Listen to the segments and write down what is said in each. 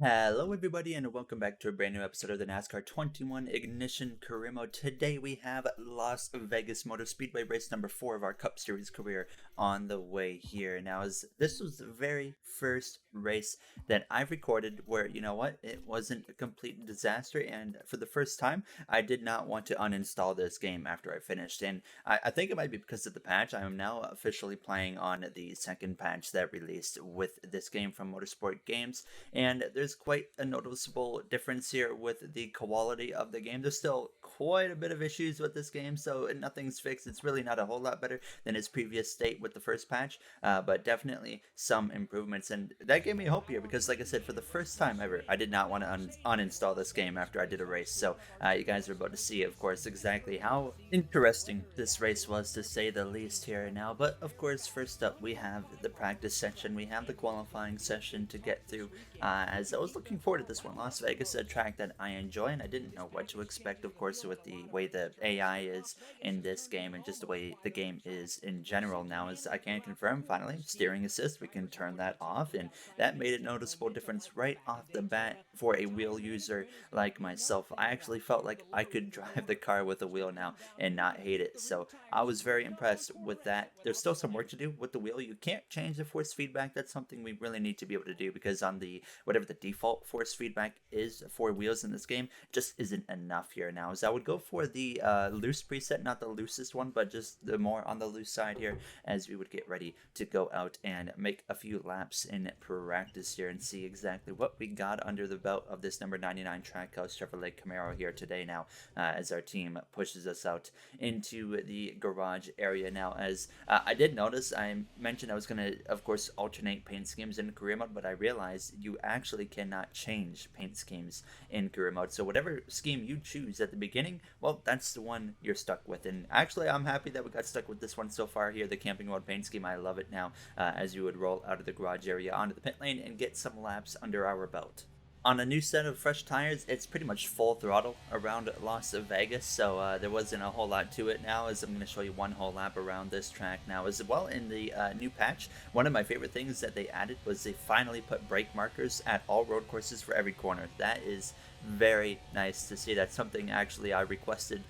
Hello, everybody, and welcome back to a brand new episode of the NASCAR 21 Ignition Career Mode. Today we have Las Vegas Motor Speedway race number 4 of our Cup Series career on the way here. Now, as this was the very first race that I've recorded where, you know what, it wasn't a complete disaster, and for the first time, I did not want to uninstall this game after I finished, and I think it might be because of the patch. I am now officially playing on the second patch that released with this game from Motorsport Games, and there's quite a noticeable difference here with the quality of the game. There's still quite a bit of issues with this game, so nothing's fixed. It's really not a whole lot better than its previous state with the first patch, but definitely some improvements, and that gave me hope here because, like I said, for the first time ever, I did not want to uninstall this game after I did a race. So you guys are about to see, of course, exactly how interesting this race was, to say the least here now. But of course, first up, we have the practice section. We have the qualifying session to get through, as I was looking forward to this one. Las Vegas, a track that I enjoy, and I didn't know what to expect, of course, with the way the AI is in this game and just the way the game is in general. Now, as I can confirm, finally, steering assist, we can turn that off, and that made a noticeable difference right off the bat for a wheel user like myself. I actually felt like I could drive the car with a wheel now and not hate it, so I was very impressed with that. There's still some work to do with the wheel. You can't change the force feedback. That's something we really need to be able to do, because on the whatever the default force feedback is for wheels in this game just isn't enough here now. As I would go for the loose preset, not the loosest one, but just the more on the loose side here, as we would get ready to go out and make a few laps in practice here and see exactly what we got under the belt of this number 99 Trackhouse Chevrolet Camaro here today now, as our team pushes us out into the garage area now. As I did notice, I mentioned I was going to, of course, alternate paint schemes in career mode, but I realized you actually cannot change paint schemes in career mode. So whatever scheme you choose at the beginning, well, that's the one you're stuck with. And actually, I'm happy that we got stuck with this one so far here, the camping mode paint scheme. I love it now, as you would roll out of the garage area onto the pit lane and get some laps under our belt. On a new set of fresh tires, it's pretty much full throttle around Las Vegas, so there wasn't a whole lot to it now, as I'm going to show you one whole lap around this track now. As well, in the new patch, one of my favorite things that they added was they finally put brake markers at all road courses for every corner. That is very nice to see. That's something actually I requested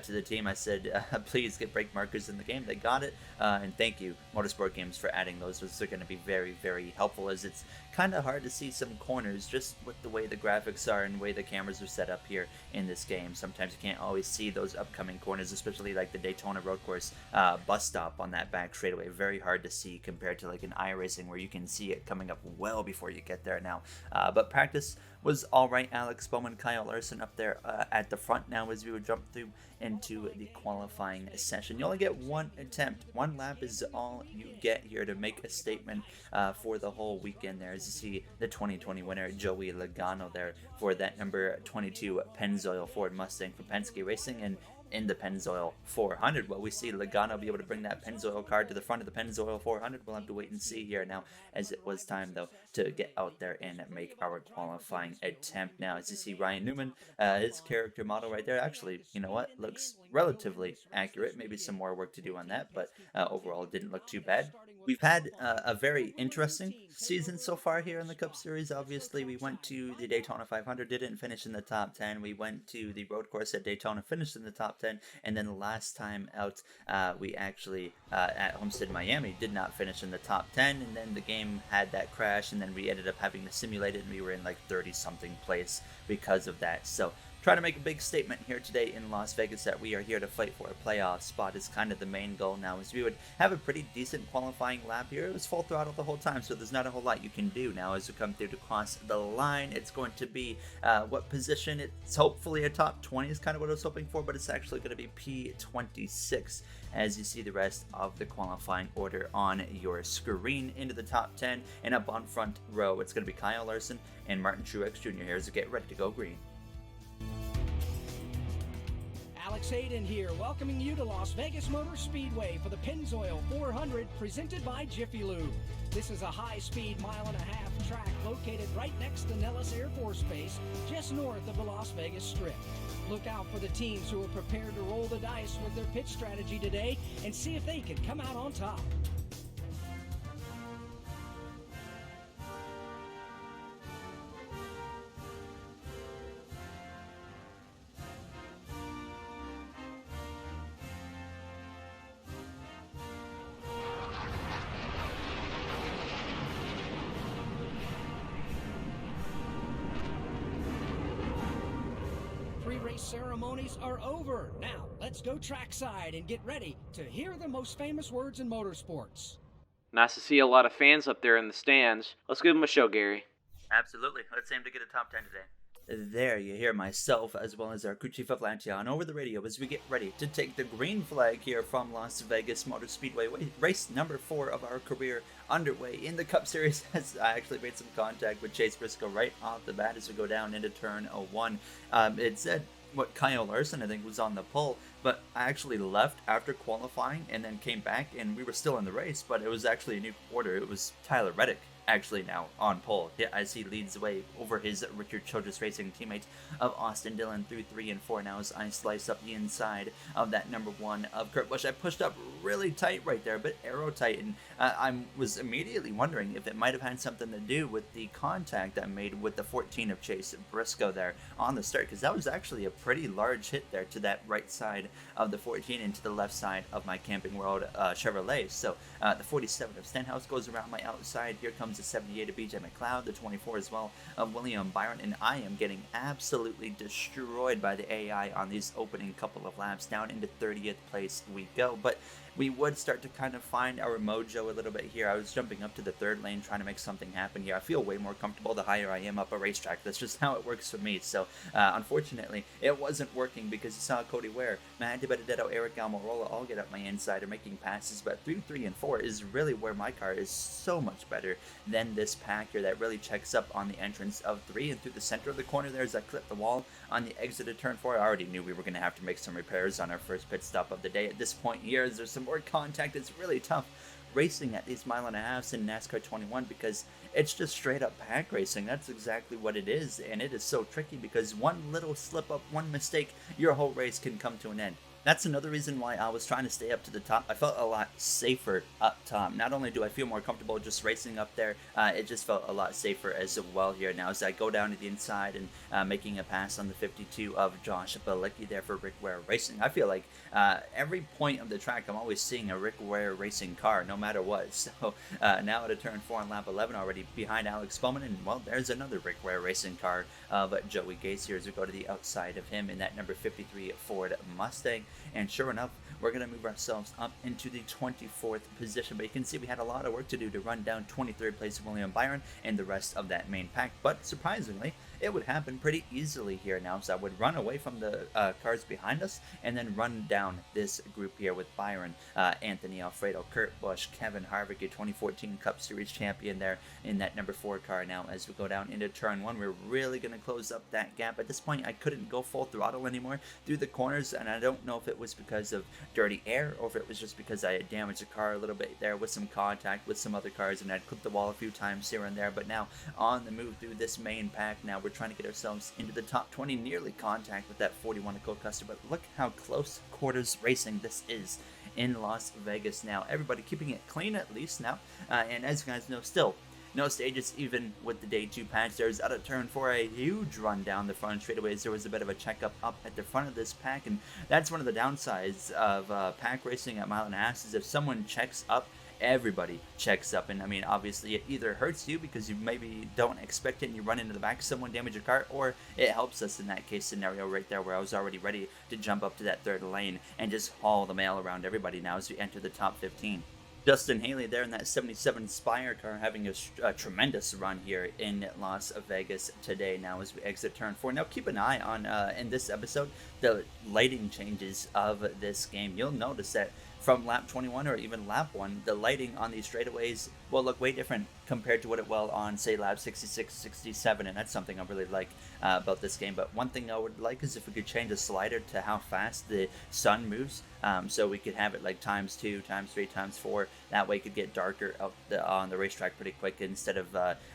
to the team. I said, please get brake markers in the game. They got it, and thank you, Motorsport Games, for adding those. Those are going to be very, very helpful, as it's kind of hard to see some corners just with the way the graphics are and the way the cameras are set up here in this game. Sometimes you can't always see those upcoming corners, especially like the Daytona road course bus stop on that back straightaway. Very hard to see compared to like an iRacing, where you can see it coming up well before you get there now. But practice was all right. Alex Bowman, Kyle Larson up there at the front now, as we would jump through into the qualifying session. You only get one attempt. One lap is all you get here to make a statement for the whole weekend there. As you see, the 2020 winner, Joey Logano, there for that number 22 Pennzoil Ford Mustang for Penske Racing. And in the Pennzoil 400, will we see Logano be able to bring that Pennzoil car to the front of the Pennzoil 400? We'll have to wait and see here now, as it was time, though, to get out there and make our qualifying attempt now. As you see, Ryan Newman, his character model right there, actually, you know what, looks relatively accurate. Maybe some more work to do on that, but overall it didn't look too bad. We've had a very interesting season so far here in the Cup Series. Obviously, we went to the Daytona 500, didn't finish in the top 10. We went to the road course at Daytona, finished in the top 10. And then the last time out, we actually, at Homestead, Miami, did not finish in the top 10. And then the game had that crash, and then we ended up having to simulate it, and we were in like 30-something place because of that. So trying to make a big statement here today in Las Vegas that we are here to fight for a playoff spot is kind of the main goal now, as we would have a pretty decent qualifying lap here. It was full throttle the whole time, so there's not a whole lot you can do now as we come through to cross the line. It's going to be what position? It's hopefully a top 20 is kind of what I was hoping for, but it's actually going to be P26, as you see the rest of the qualifying order on your screen. Into the top 10 and up on front row, it's going to be Kyle Larson and Martin Truex Jr. here as we get ready to go green. Alex Hayden here, welcoming you to Las Vegas Motor Speedway for the Pennzoil 400, presented by Jiffy Lube. This is a high-speed mile-and-a-half track located right next to Nellis Air Force Base, just north of the Las Vegas Strip. Look out for the teams who are prepared to roll the dice with their pit strategy today and see if they can come out on top. ceremonies are over. Now, let's go trackside and get ready to hear the most famous words in motorsports. Nice to see a lot of fans up there in the stands. Let's give them a show, Gary. Absolutely. Let's aim to get a top 10 today. There you hear myself as well as our crew chief Atlanteon over the radio as we get ready to take the green flag here from Las Vegas Motor Speedway. Race number 4 of our career underway in the Cup Series as I actually made some contact with Chase Briscoe right off the bat as we go down into turn 1. It said what Kyle Larson I think was on the pole, but I actually left after qualifying and then came back and we were still in the race, but it was actually a new quarter. It was Tyler Reddick actually now on pole. Yeah, as he leads the way over his Richard Childress Racing teammates of Austin Dillon through 3 and 4 now as I slice up the inside of that number 1 of Kurt Busch. I pushed up really tight right there, but aero tight, and I was immediately wondering if it might have had something to do with the contact I made with the 14 of Chase Briscoe there on the start, because that was actually a pretty large hit there to that right side of the 14 and to the left side of my Camping World Chevrolet. So the 47 of Stenhouse goes around my outside. Here comes the 78 of BJ McLeod, the 24 as well of William Byron, and I am getting absolutely destroyed by the AI on these opening couple of laps. Down into 30th place we go, but we would start to kind of find our mojo a little bit here. I was jumping up to the 3rd lane trying to make something happen here. I feel way more comfortable the higher I am up a racetrack. That's just how it works for me. So unfortunately it wasn't working because you saw Cody Ware, Matt DiBenedetto, Eric Almirola all get up my inside or making passes, but through 3 and 4 is really where my car is so much better than this pack here that really checks up on the entrance of 3 and through the center of the corner there as I clip the wall on the exit of turn 4. I already knew we were going to have to make some repairs on our first pit stop of the day. At this point here, as there's some more contact, it's really tough racing at these 1.5 miles in NASCAR 21 because it's just straight up pack racing. That's exactly what it is, and it is so tricky because one little slip up, one mistake, your whole race can come to an end. That's another reason why I was trying to stay up to the top. I felt a lot safer up top. Not only do I feel more comfortable just racing up there, it just felt a lot safer as well here. Now as I go down to the inside and making a pass on the 52 of Josh Balicki there for Rick Ware Racing. I feel like every point of the track I'm always seeing a Rick Ware Racing car, no matter what. So now at a turn 4 on lap 11 already behind Alex Bowman, and well, there's another Rick Ware Racing car of Joey Gase here as we go to the outside of him in that number 53 Ford Mustang. And sure enough, we're going to move ourselves up into the 24th position. But you can see we had a lot of work to do to run down 23rd place William Byron and the rest of that main pack. But surprisingly, it would happen pretty easily here now. So I would run away from the cars behind us and then run down this group here with Byron, Anthony Alfredo, Kurt Busch, Kevin Harvick, your 2014 Cup Series champion there in that number 4 car. Now as we go down into turn 1, we're really going to close up that gap. At this point, I couldn't go full throttle anymore through the corners, and I don't know if it was because of dirty air or if it was just because I had damaged the car a little bit there with some contact with some other cars and I'd clipped the wall a few times here and there. But now on the move through this main pack, now we're trying to get ourselves into the top 20, nearly contact with that 41 of Cole Custer. But look how close quarters racing this is in Las Vegas now. Everybody keeping it clean at least now, and as you guys know, still no stages even with the day 2 patch. There's out of turn 4 a huge run down the front straightaways. There was a bit of a checkup up at the front of this pack, and that's one of the downsides of pack racing at 1.5 miles is if someone checks up, everybody checks up. And I mean, obviously it either hurts you because you maybe don't expect it and you run into the back of someone, damage your car, or it helps us in that case scenario right there where I was already ready to jump up to that 3rd lane and just haul the mail around everybody now as we enter the top 15. Justin Haley there in that 77 Spire car having a tremendous run here in Las Vegas today now as we exit turn 4. Now keep an eye on, in this episode, the lighting changes of this game. You'll notice that from lap 21 or even lap 1, the lighting on these straightaways will look way different compared to what it will on, say, lap 66, 67, and that's something I really like about this game. But one thing I would like is if we could change the slider to how fast the sun moves, so we could have it like times 2, times 3, times 4. That way it could get darker out on the racetrack pretty quick instead of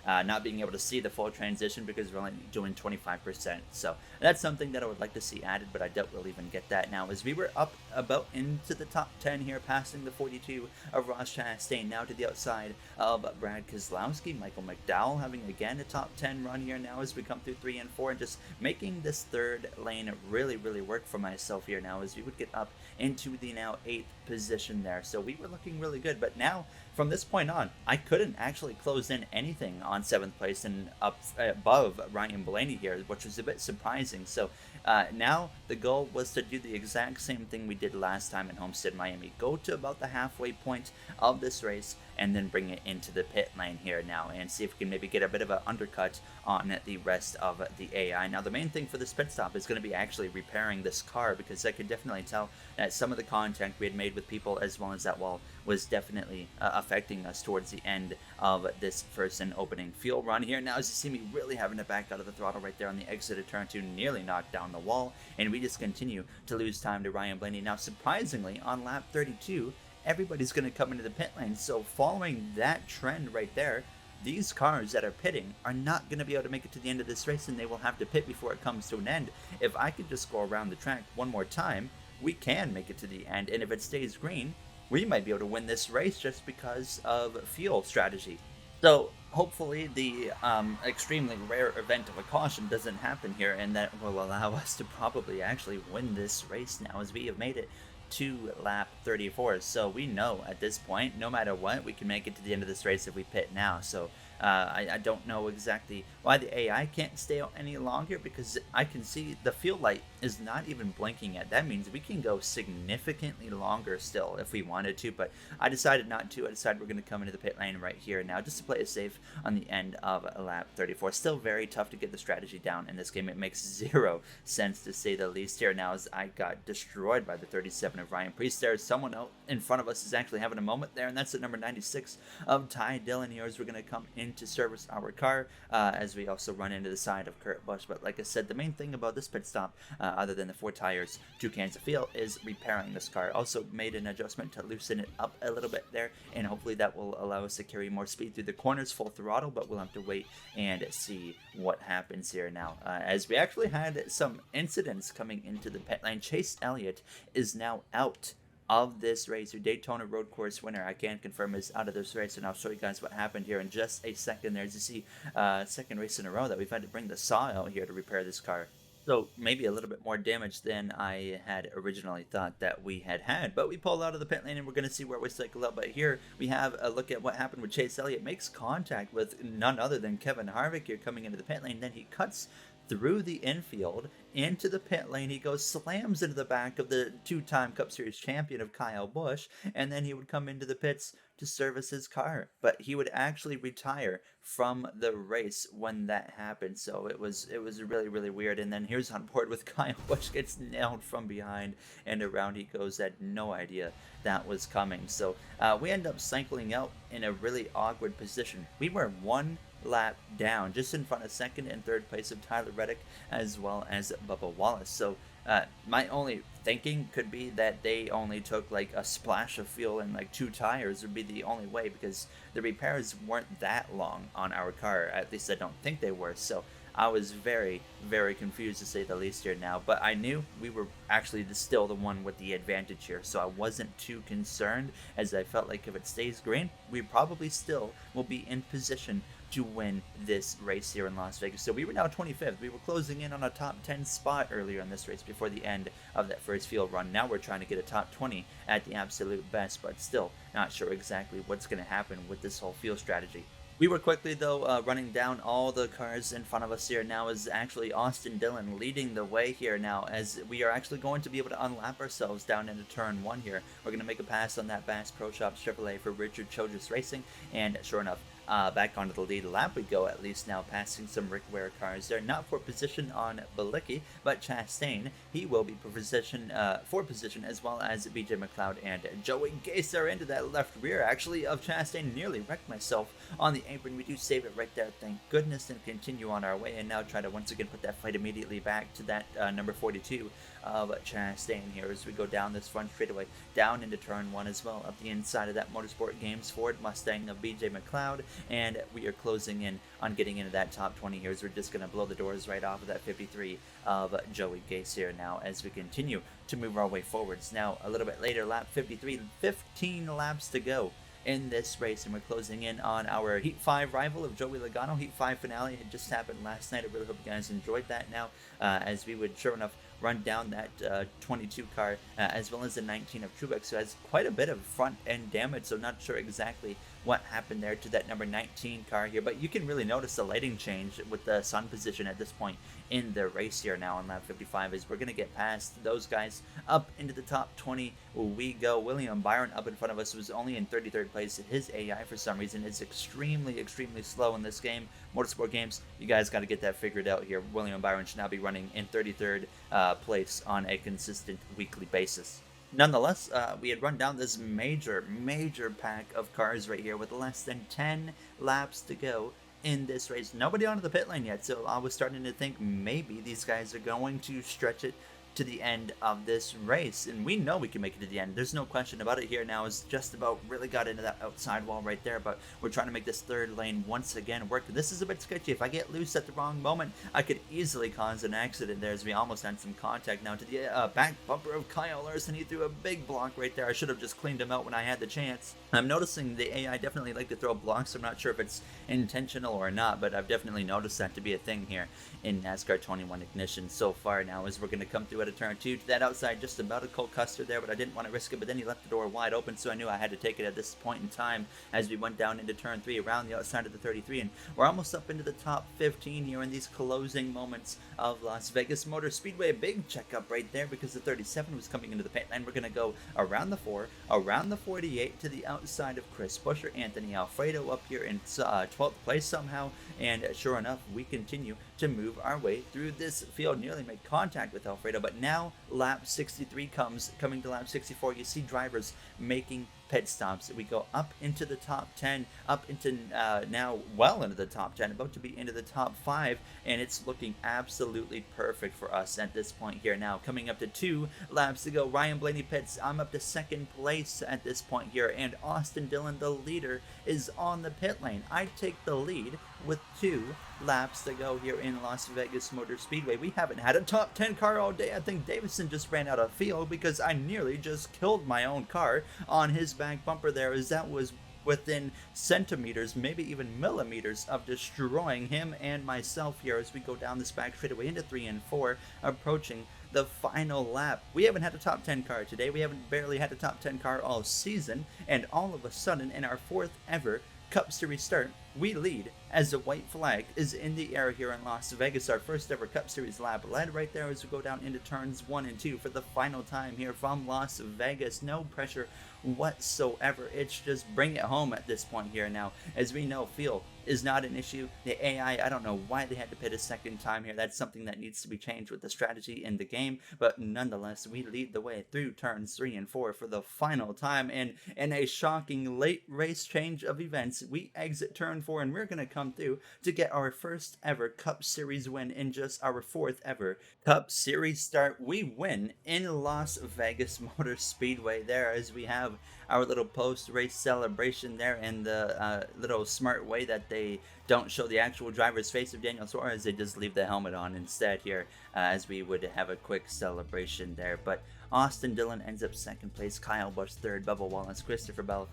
not being able to see the full transition because we're only doing 25%. So that's something that I would like to see added, but I doubt we'll even get that now as we were up about into the top 10 here, passing the 42 of Ross Chastain now to the outside of Brad Keselowski. Michael McDowell having again a top 10 run here now as we come through 3 and 4 and just making this 3rd lane really work for myself here now as we would get up into the now 8th position there. So we were looking really good, but now from this point on, I couldn't actually close in anything on 7th place and up above Ryan Blaney here, which was a bit surprising. So now the goal was to do the exact same thing we did last time in Homestead, Miami. Go to about the halfway point of this race and then bring it into the pit lane here now and see if we can maybe get a bit of an undercut on the rest of the AI. Now the main thing for this pit stop is going to be actually repairing this car, because I could definitely tell that some of the contact we had made with people as well as that wall was definitely affecting us towards the end of this first and opening fuel run here. Now as you see me really having to back out of the throttle right there on the exit of turn 2, nearly knocked down the wall, and we just continue to lose time to Ryan Blaney. Now surprisingly, on lap 32, everybody's going to come into the pit lane, so following that trend right there, these cars that are pitting are not going to be able to make it to the end of this race, and they will have to pit before it comes to an end. If I could just go around the track one more time, we can make it to the end, and if it stays green, we might be able to win this race just because of fuel strategy. So hopefully the extremely rare event of a caution doesn't happen here, and that will allow us to probably actually win this race now, as we have made it to lap 34. So we know at this point, no matter what, we can make it to the end of this race if we pit now. So I don't know exactly why the AI can't stay out any longer, because I can see the fuel light is not even blinking yet. That means we can go significantly longer still if we wanted to, but I decided not to. I decided we're going to come into the pit lane right here now just to play it safe on the end of lap 34. Still very tough to get the strategy down in this game. It makes zero sense to say the least here now, as I got destroyed by the 37 of Ryan Priest there. Someone out in front of us is actually having a moment there, and that's the number 96 of Ty Dillon here, as we're going to come in to service our car as we also run into the side of Kurt Busch. But like I said, the main thing about this pit stop, other than the 4 tires, 2 cans of fuel, is repairing this car. Also made an adjustment to loosen it up a little bit there, and hopefully that will allow us to carry more speed through the corners full throttle, but we'll have to wait and see what happens here now. As we actually had some incidents coming into the pit lane. Chase Elliott is now out of this race. Your Daytona Road Course winner, I can confirm, is out of this race, and I'll show you guys what happened here in just a second. There, as you see, second race in a row that we've had to bring the saw out here to repair this car. So maybe a little bit more damage than I had originally thought that we had, but we pulled out of the pit lane and we're going to see where we cycle out. But here we have a look at what happened with Chase Elliott. Makes contact with none other than Kevin Harvick here coming into the pit lane. Then he cuts through the infield into the pit lane. He goes, slams into the back of the 2-time Cup Series champion of Kyle Busch, and then he would come into the pits to service his car. But he would actually retire from the race when that happened. So it was really, really weird. And then here's on board with Kyle Busch, gets nailed from behind, and around he goes. Had no idea that was coming. So we end up cycling out in a really awkward position. We were one lap down, just in front of second and third place of Tyler Reddick as well as Bubba Wallace. So my only thinking could be that they only took like a splash of fuel and like 2 tires would be the only way, because the repairs weren't that long on our car. At least I don't think they were. So I was very, very confused to say the least here now, but I knew we were actually still the one with the advantage here, so I wasn't too concerned, as I felt like if it stays green, we probably still will be in position to win this race here in Las Vegas. So we were now 25th. We were closing in on a top 10 spot earlier in this race before the end of that first field run. Now we're trying to get a top 20 at the absolute best, but still not sure exactly what's going to happen with this whole field strategy. We were quickly, though, running down all the cars in front of us here. Now is actually Austin Dillon leading the way here now, as we are actually going to be able to unlap ourselves down into turn 1 here. We're going to make a pass on that Bass Pro Shops Chevrolet for Richard Childress Racing, and sure enough, back onto the lead lap we go, at least now, passing some Rick Ware cars there. Not for position on Balicki, but Chastain. He will be for position, as well as BJ McLeod and Joey Gaser into that left rear, actually, of Chastain. Nearly wrecked myself on the apron. We do save it right there, thank goodness, and continue on our way, and now try to once again put that fight immediately back to that number 42 of Chastain here, as we go down this front straightaway, down into turn 1 as well, up the inside of that Motorsport Games Ford Mustang of BJ McLeod, and we are closing in on getting into that top 20 here, as we're just going to blow the doors right off of that 53 of Joey Gase here now, as we continue to move our way forwards. Now, a little bit later, lap 53, 15 laps to go in this race, and we're closing in on our Heat 5 rival of Joey Logano. Heat 5 finale had just happened last night. I really hope you guys enjoyed that now, as we would sure enough run down that 22 car, as well as the 19 of Truex, who has quite a bit of front end damage, so not sure exactly what happened there to that number 19 car here, but you can really notice the lighting change with the sun position at this point in the race here now on lap 55, as we're going to get past those guys up into the top 20 we go. William Byron up in front of us was only in 33rd place. His AI for some reason is extremely slow in this game. Motorsport games, you guys got to get that figured out here. William Byron should now be running in 33rd place on a consistent weekly basis. Nonetheless, we had run down this major pack of cars right here with less than 10 laps to go in this race. Nobody onto the pit lane yet, so I was starting to think maybe these guys are going to stretch it to the end of this race, and we know we can make it to the end. There's no question about it here now. Is just about really got into that outside wall right there, but we're trying to make this third lane once again work. This is a bit sketchy. If I get loose at the wrong moment, I could easily cause an accident there, as we almost had some contact now to the back bumper of Kyle Larson. He threw a big block right there. I should have just cleaned him out when I had the chance. I'm noticing the AI definitely like to throw blocks. I'm not sure if it's intentional or not, but I've definitely noticed that to be a thing here in NASCAR 21 Ignition so far now, as we're going to come through at a turn 2 to that outside, just about a Cole Custer there, but I didn't want to risk it, but then he left the door wide open, so I knew I had to take it at this point in time as we went down into turn 3 around the outside of the 33, and we're almost up into the top 15 here in these closing moments of Las Vegas Motor Speedway. A big checkup right there because the 37 was coming into the pit lane. We're going to go around the 4, around the 48 to the outside of Chris Buescher. Anthony Alfredo up here in 12th place somehow, and sure enough, we continue to move our way through this field. Nearly made contact with Alfredo, but now lap 63 coming to lap 64. You see drivers making pit stops. We go up into the top 10, up into now well into the top 10, about to be into the top 5, and it's looking absolutely perfect for us at this point here now. Coming up to 2 laps to go. Ryan Blaney pits. I'm up to 2nd place at this point here, and Austin Dillon, the leader, is on the pit lane. I take the lead with 2 laps to go here in Las Vegas Motor Speedway. We haven't had a top 10 car all day. I think Davison just ran out of fuel because I nearly just killed my own car on his back bumper there, as that was within centimeters, maybe even millimeters, of destroying him and myself here as we go down this back straightaway into 3 and 4, approaching the final lap. We haven't had a top 10 car today. We haven't barely had a top 10 car all season, and all of a sudden, in our 4th ever Cup Series start, we lead as the white flag is in the air here in Las Vegas. Our first ever Cup Series lap led right there as we go down into turns 1 and 2 for the final time here from Las Vegas. No pressure whatsoever. It's just bring it home at this point here now. As we know, fuel is not an issue. The AI, I don't know why they had to pit a second time here. That's something that needs to be changed with the strategy in the game, but nonetheless, we lead the way through turns 3 and 4 for the final time, and in a shocking late race change of events, we exit turn 4, and we're going to come through to get our first ever Cup Series win in just our 4th ever Cup Series start. We win in Las Vegas Motor Speedway there, as we have our little post-race celebration there in the little smart way that they don't show the actual driver's face of Daniel Suarez. They just leave the helmet on instead here, as we would have a quick celebration there. But Austin Dillon ends up 2nd place, Kyle Busch 3rd, Bubba Wallace, Christopher Bell,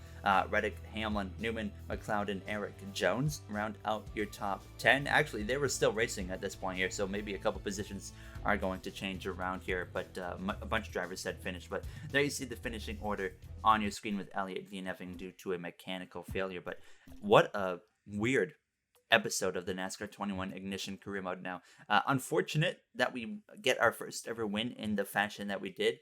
Reddick, Hamlin, Newman, McLeod, and Eric Jones round out your top 10. Actually, they were still racing at this point here, so maybe a couple positions are going to change around here, but a bunch of drivers had finished. But there you see the finishing order on your screen with Elliott DNFing due to a mechanical failure. But what a weird episode of the NASCAR 21 Ignition career mode now. Unfortunate that we get our first ever win in the fashion that we did,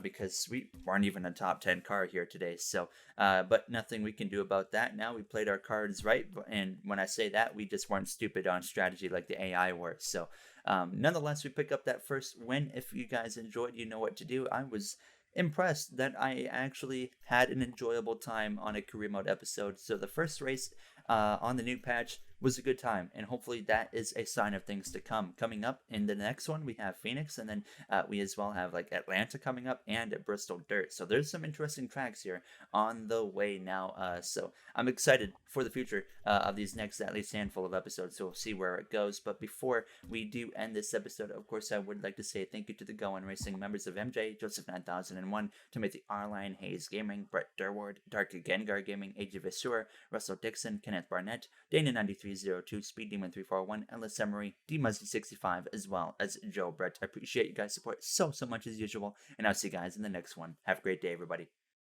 because we weren't even a top 10 car here today. So, but nothing we can do about that now. We played our cards right, and when I say that, we just weren't stupid on strategy like the AI were. So, nonetheless, we pick up that first win. If you guys enjoyed, you know what to do. I was impressed that I actually had an enjoyable time on a career mode episode. So the first race on the new patch was a good time, and hopefully that is a sign of things to come. Coming up in the next one, we have Phoenix, and then we as well have like Atlanta coming up and Bristol Dirt. So there's some interesting tracks here on the way now. So I'm excited for the future of these next at least handful of episodes. So we'll see where it goes. But before we do end this episode, of course, I would like to say thank you to the Go On Racing members of MJ, Joseph 9001, Timothy Arline, Hayes Gaming, Brett Durward, Dark Gengar Gaming, AJ Visura, Russell Dixon, Kenneth Kenneth Barnett, Dana9302, Speed Demon 341, Ellis Emery, DMuzzy65, as well as Joe Brett. I appreciate you guys' support so much as usual, and I'll see you guys in the next one. Have a great day, everybody.